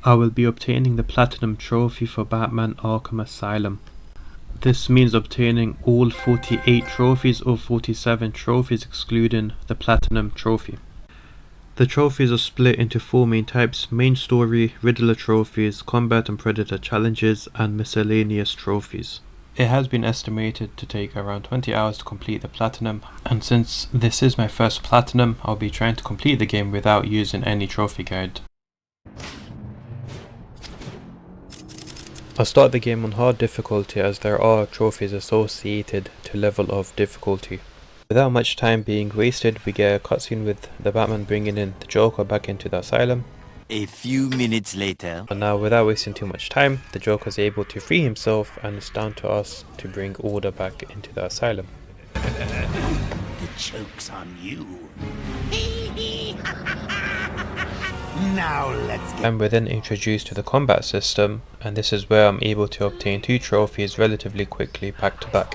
I will be obtaining the Platinum Trophy for Batman Arkham Asylum. This means obtaining all 48 trophies or 47 trophies excluding the Platinum Trophy. The trophies are split into 4 main types: main story, Riddler trophies, combat and predator challenges, and miscellaneous trophies. It has been estimated to take around 20 hours to complete the Platinum, and since this is my first Platinum, I'll be trying to complete the game without using any trophy guide. I'll start the game on hard difficulty as there are trophies associated to level of difficulty. Without much time being wasted, we get a cutscene with the Batman bringing in the Joker back into the asylum. A few minutes later. And now, without wasting too much time, the Joker is able to free himself, and it's down to us to bring order back into the asylum. The joke's on you. Now let's get... And we're then introduced to the combat system, and this is where I'm able to obtain 2 trophies relatively quickly back to back.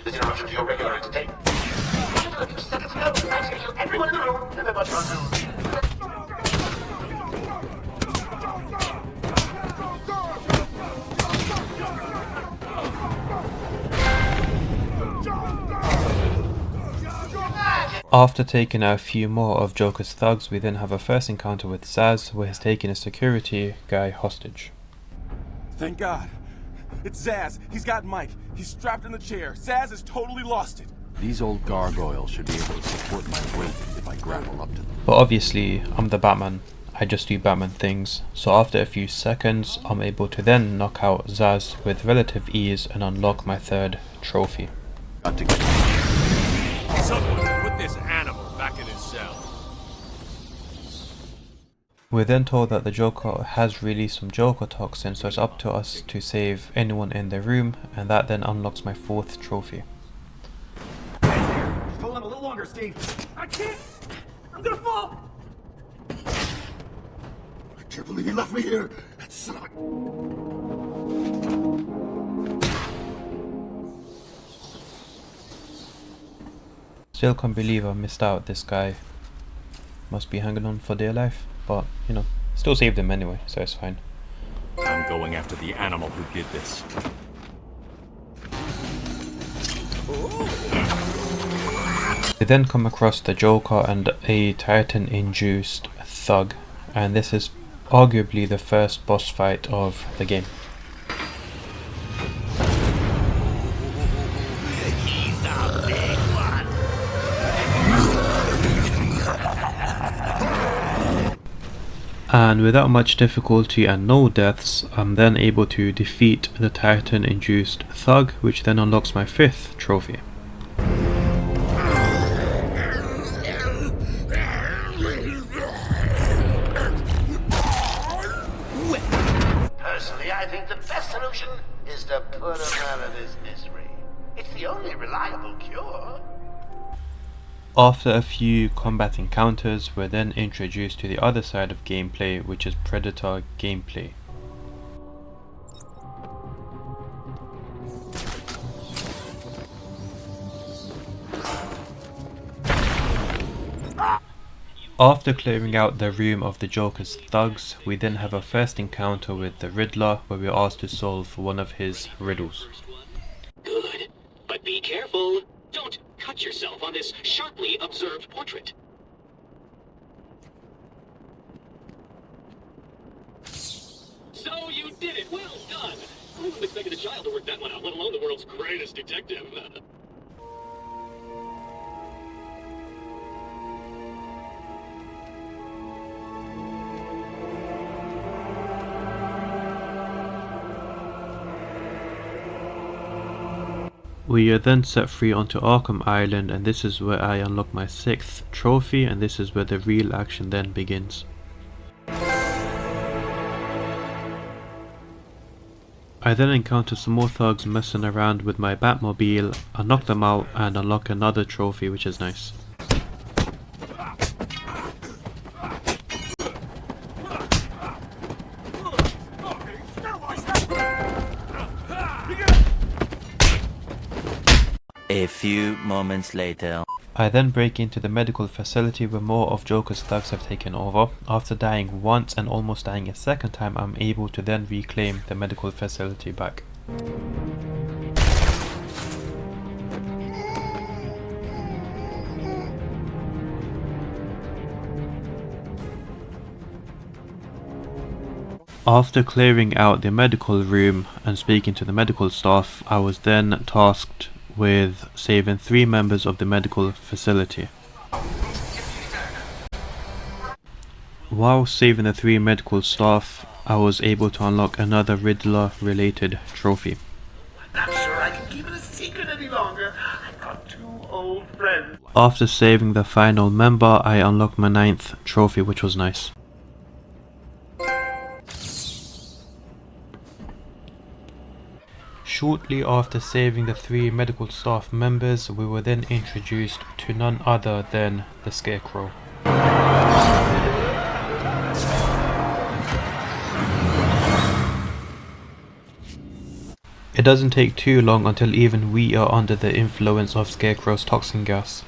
This interruption to your regular entertainment. Everyone in the room, and then After taking out a few more of Joker's thugs, we then have a first encounter with Zsasz, where he's taking a security guy hostage. Thank God. It's Zsasz. He's got Mike. He's strapped in the chair. Zsasz has totally lost it. These old gargoyles should be able to support my weight if I grapple up to them. But obviously, I'm the Batman. I just do Batman things. So after a few seconds, I'm able to then knock out Zsasz with relative ease and unlock my 3rd trophy. Got to get... Someone put this animal back in his cell. We're then told that the Joker has released some Joker toxin, so it's up to us to save anyone in the room, and that then unlocks my 4th trophy. hold on a little longer, Steve. I can't. I'm gonna fall. I can't believe he left me here. That son of a... Still can't believe I missed out. This guy must be hanging on for dear life, but you know, still saved him anyway, so it's fine. I'm going after the animal who did this. We then come across the Joker and a Titan-induced thug, and this is arguably the first boss fight of the game. He's a big one. And without much difficulty and no deaths, I'm then able to defeat the Titan-induced thug, which then unlocks my 5th trophy. Personally, I think the best solution is to put him out of his misery. It's the only reliable cure. After a few combat encounters, we're then introduced to the other side of gameplay, which is Predator gameplay. After clearing out the room of the Joker's thugs, we then have a first encounter with the Riddler, where we're asked to solve one of his riddles. Good, but be careful. Don't cut yourself on this sharply observed portrait. So you did it! Well done! I wasn't expecting a child to work that one out, let alone the world's greatest detective. We are then set free onto Arkham Island, and this is where I unlock my 6th trophy, and this is where the real action then begins. I then encounter some more thugs messing around with my Batmobile, I knock them out and unlock another trophy, which is nice. A few moments later. I then break into the medical facility where more of Joker's thugs have taken over. After dying once and almost dying a second time, I'm able to then reclaim the medical facility back. After clearing out the medical room and speaking to the medical staff, I was then tasked with saving 3 members of the medical facility. While saving the 3 medical staff, I was able to unlock another Riddler related trophy. Not sure I can keep it a secret any longer. I've got 2 old friends. After saving the final member, I unlocked my 9th trophy, which was nice. Shortly after saving the 3 medical staff members, we were then introduced to none other than the Scarecrow. It doesn't take too long until even we are under the influence of Scarecrow's toxin gas.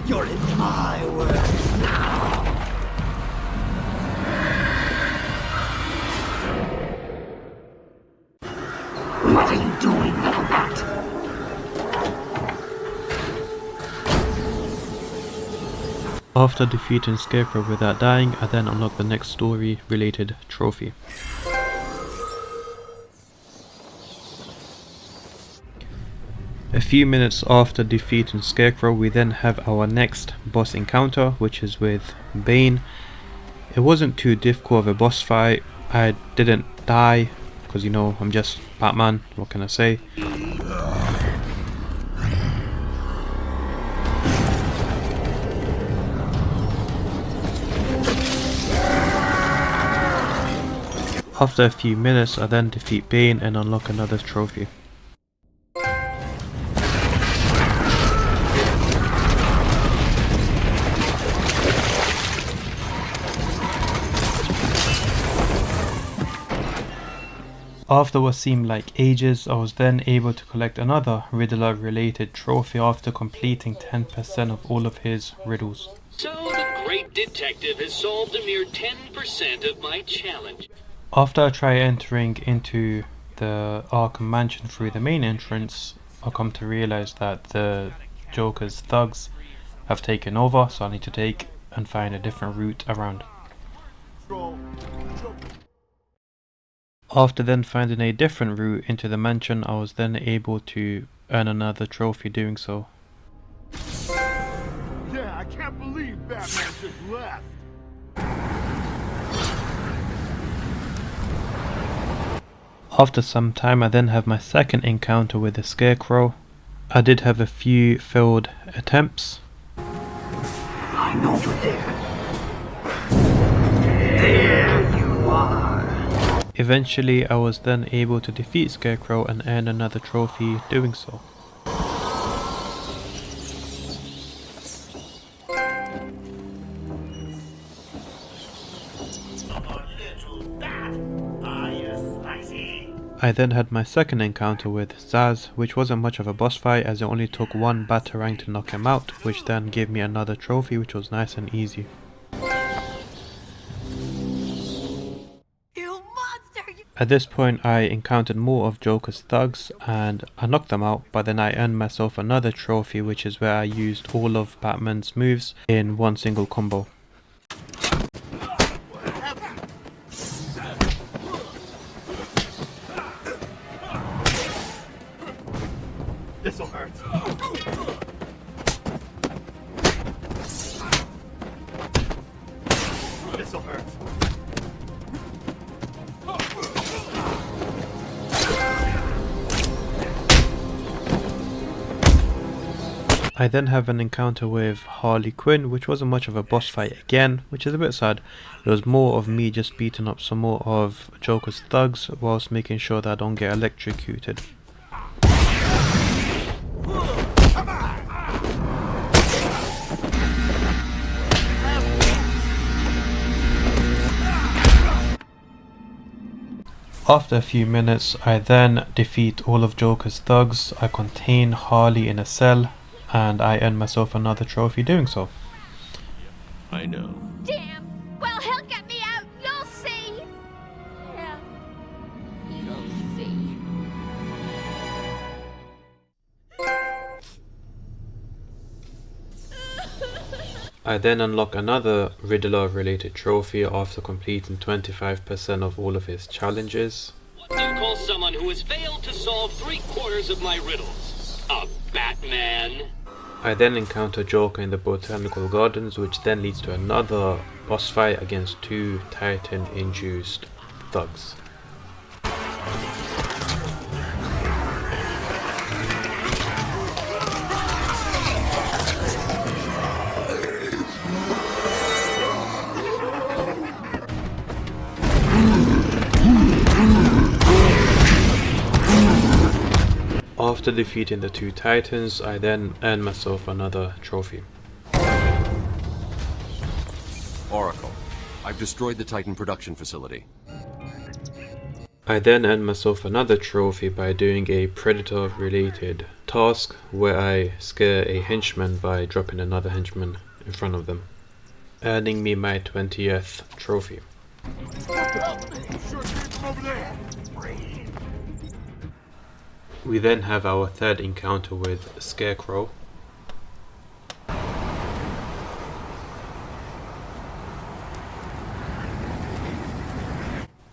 You're in my world now. What are you doing, little bat? After defeating Scarecrow without dying, I then unlocked the next story related trophy. A few minutes after defeating Scarecrow, we then have our next boss encounter, which is with Bane. It wasn't too difficult of a boss fight. I didn't die, because you know, I'm just Batman, what can I say? After a few minutes, I then defeat Bane and unlock another trophy. After what seemed like ages, I was then able to collect another Riddler related trophy after completing 10% of all of his riddles. So the great detective has solved a mere 10% of my challenge. After I try entering into the Arkham Mansion through the main entrance, I come to realize that the Joker's thugs have taken over, so I need to take and find a different route around. After then finding a different route into the mansion, I was then able to earn another trophy doing so. Yeah, I can't believe Batman just left. After some time, I then have my second encounter with the Scarecrow. I did have a few failed attempts. I know you're there. There you are. Eventually, I was then able to defeat Scarecrow and earn another trophy doing so. I then had my second encounter with Zaz, which wasn't much of a boss fight as it only took 1 Batarang to knock him out, which then gave me another trophy, which was nice and easy. At this point, I encountered more of Joker's thugs and I knocked them out, but then I earned myself another trophy, which is where I used all of Batman's moves in one single combo. This'll hurt. This'll hurt. I then have an encounter with Harley Quinn, which wasn't much of a boss fight again, which is a bit sad. It was more of me just beating up some more of Joker's thugs whilst making sure that I don't get electrocuted. After a few minutes, I then defeat all of Joker's thugs, I contain Harley in a cell, and I earn myself another trophy doing so. I know. Damn! Well, he'll get me out, you'll see! Yeah, you'll see. I then unlock another Riddler related trophy after completing 25% of all of his challenges. What do you call someone who has failed to solve 3/4 of my riddles? A Batman? I then encounter Joker in the Botanical Gardens, which then leads to another boss fight against 2 Titan-induced thugs. After defeating the 2 Titans, I then earn myself another trophy. Oracle, I've destroyed the Titan production facility. I then earn myself another trophy by doing a Predator related task where I scare a henchman by dropping another henchman in front of them, earning me my 20th trophy. We then have our third encounter with Scarecrow.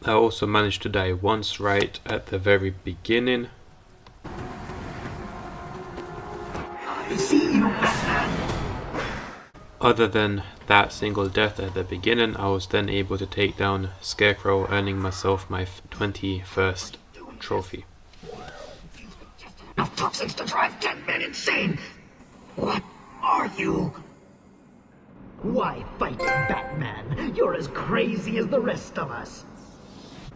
I also managed to die once right at the very beginning. I see you, Batman. Other than that single death at the beginning, I was then able to take down Scarecrow, earning myself my 21st trophy. Enough toxins to drive 10 men insane. What are you? Why fight Batman? You're as crazy as the rest of us.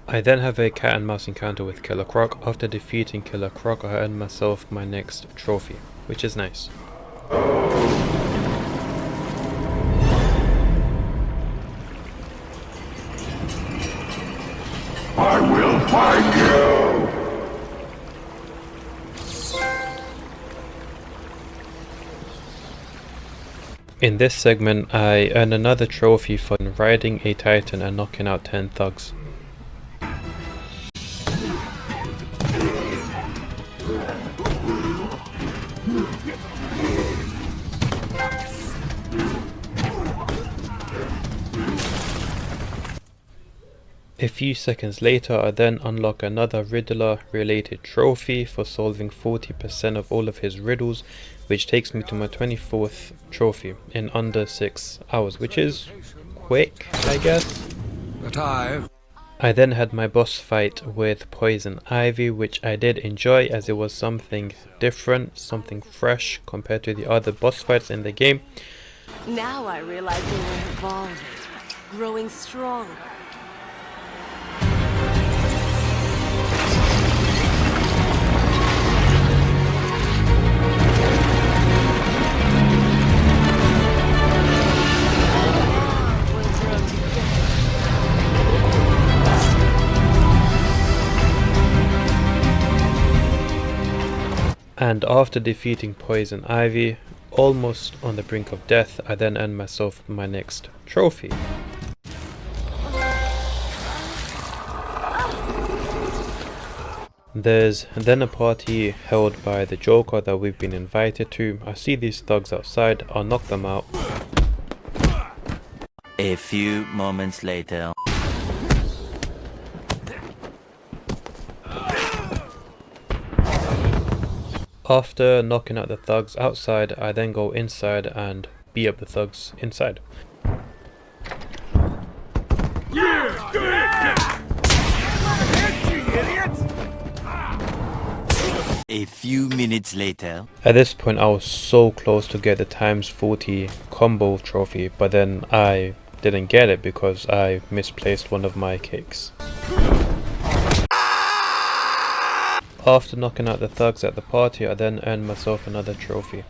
I then have a cat and mouse encounter with Killer Croc. After defeating Killer Croc, I earned myself my next trophy, which is nice. I will find you! In this segment, I earn another trophy for riding a Titan and knocking out 10 thugs. A few seconds later, I then unlock another Riddler related trophy for solving 40% of all of his riddles, which takes me to my 24th trophy in under 6 hours, which is quick, I guess. I then had my boss fight with Poison Ivy, which I did enjoy as it was something different, something fresh compared to the other boss fights in the game. Now I realize they were evolving, growing stronger. And after defeating Poison Ivy, almost on the brink of death, I then earned myself my next trophy. There's then a party held by the Joker that we've been invited to. I see these thugs outside, I'll knock them out. A few moments later. After knocking out the thugs outside, I then go inside and beat up the thugs inside. A few minutes later. At this point I was so close to get the times 40 combo trophy, but then I didn't get it because I misplaced one of my cakes. After knocking out the thugs at the party, I then earned myself another trophy.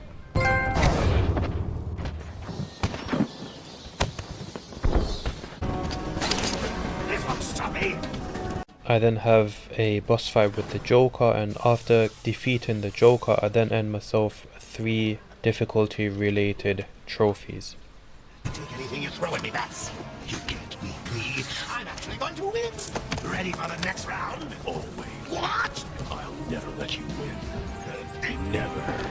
I then have a boss fight with the Joker, and after defeating the Joker I then earn myself 3 difficulty related trophies. Take anything you throw at me, bats. You can't beat me. I'm actually going to win. Ready for the next round? Always. What? I'll never let you win. Never.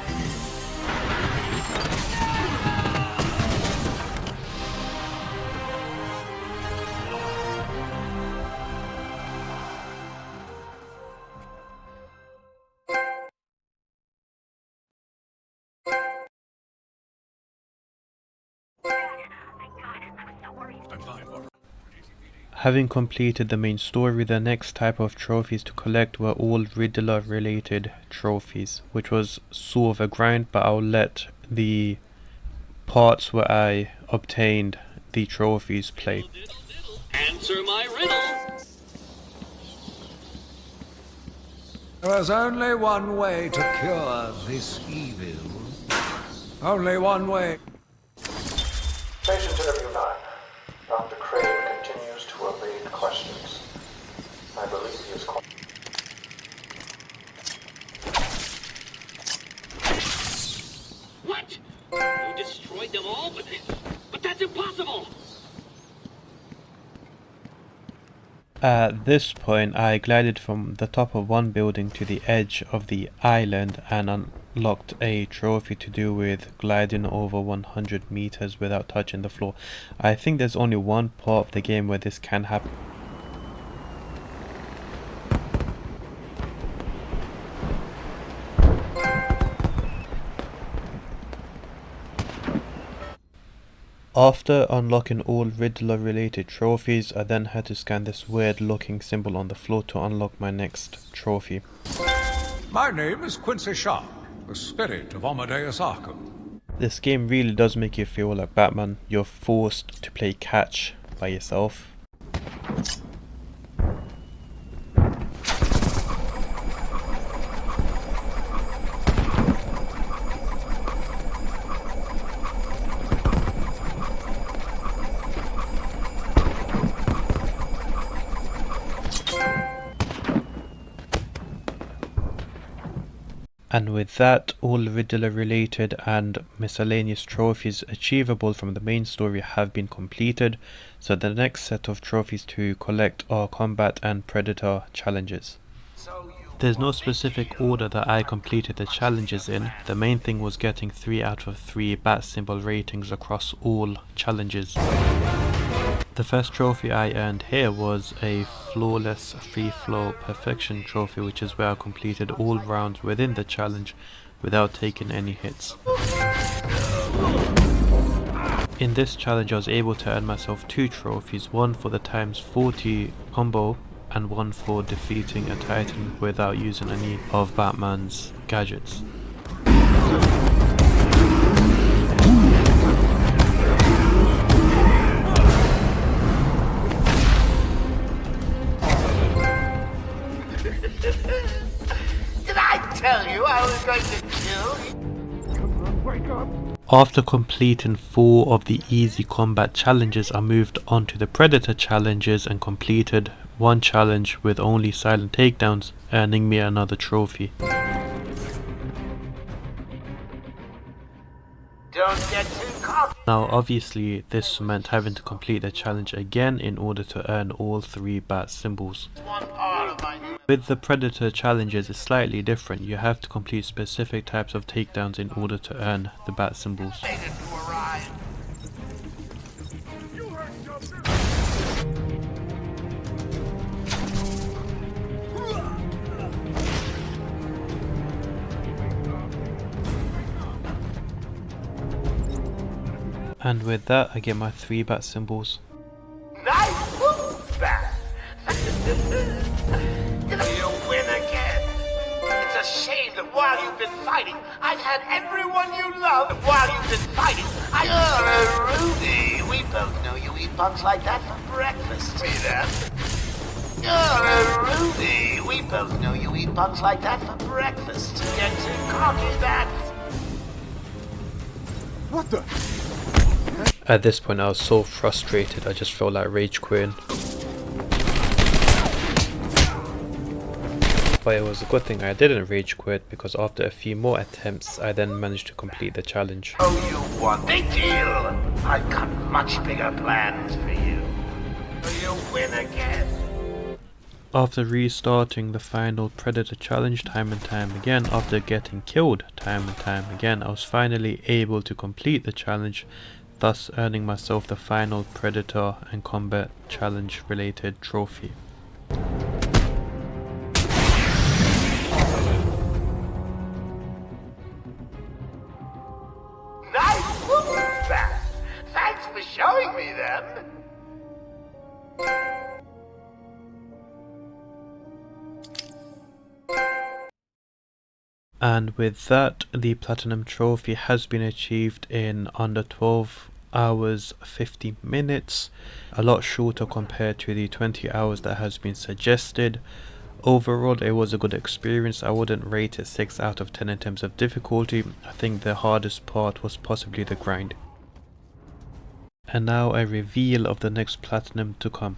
Having completed the main story, the next type of trophies to collect were all Riddler related trophies, which was sort of a grind, but I'll let the parts where I obtained the trophies play. Answer my riddle. There is only one way to cure this evil. Only one way. Patient interview 9. Dr. Crane continues to evade questions. I believe he is called. What? You destroyed them all, but that's impossible. At this point I glided from the top of one building to the edge of the island and unlocked a trophy to do with gliding over 100 meters without touching the floor. I think there's only one part of the game where this can happen. After unlocking all Riddler related trophies, I then had to scan this weird looking symbol on the floor to unlock my next trophy. My name is Quincy Sharp, the spirit of Amadeus Arkham. This game really does make you feel like Batman. You're forced to play catch by yourself. And with that, all Riddler related and miscellaneous trophies achievable from the main story have been completed, so the next set of trophies to collect are combat and predator challenges. There's no specific order that I completed the challenges in. The main thing was getting 3 out of 3 bat symbol ratings across all challenges. The first trophy I earned here was a flawless free flow perfection trophy, which is where I completed all rounds within the challenge without taking any hits. In this challenge I was able to earn myself 2 trophies, one for the ×40 combo and one for defeating a Titan without using any of Batman's gadgets. Did I tell you I was going to kill you? Wake up! After completing 4 of the easy combat challenges, I moved on to the Predator challenges and completed 1 challenge with only silent takedowns, earning me another trophy. Don't get too cocky. Now obviously this meant having to complete the challenge again in order to earn all 3 bat symbols. One part of my With the Predator challenges it's slightly different. You have to complete specific types of takedowns in order to earn the bat symbols. And with that I get my 3 bat symbols. Nice move, Bat. Did you win again? It's a shame that while you've been fighting, I've had everyone you love. While you've been fighting, You're a Rudy. We both know you eat bugs like that for breakfast. See that? You're a Rudy. We both know you eat bugs like that for breakfast. Get too cocky, Bat. What the? At this point I was so frustrated I just felt like rage quitting. But it was a good thing I didn't rage quit, because after a few more attempts I then managed to complete the challenge. Oh, you want big deal? I've got much bigger plans for you. So you win again. After restarting the final Predator challenge time and time again, after getting killed time and time again, I was finally able to complete the challenge, thus earning myself the final Predator and Combat challenge related trophy. Nice move, Bat. Thanks for showing me them. And with that, the Platinum Trophy has been achieved in under 12 hours 50 minutes, a lot shorter compared to the 20 hours that has been suggested. Overall, it was a good experience. I wouldn't rate it 6 out of 10 in terms of difficulty. I think the hardest part was possibly the grind. And now a reveal of the next Platinum to come.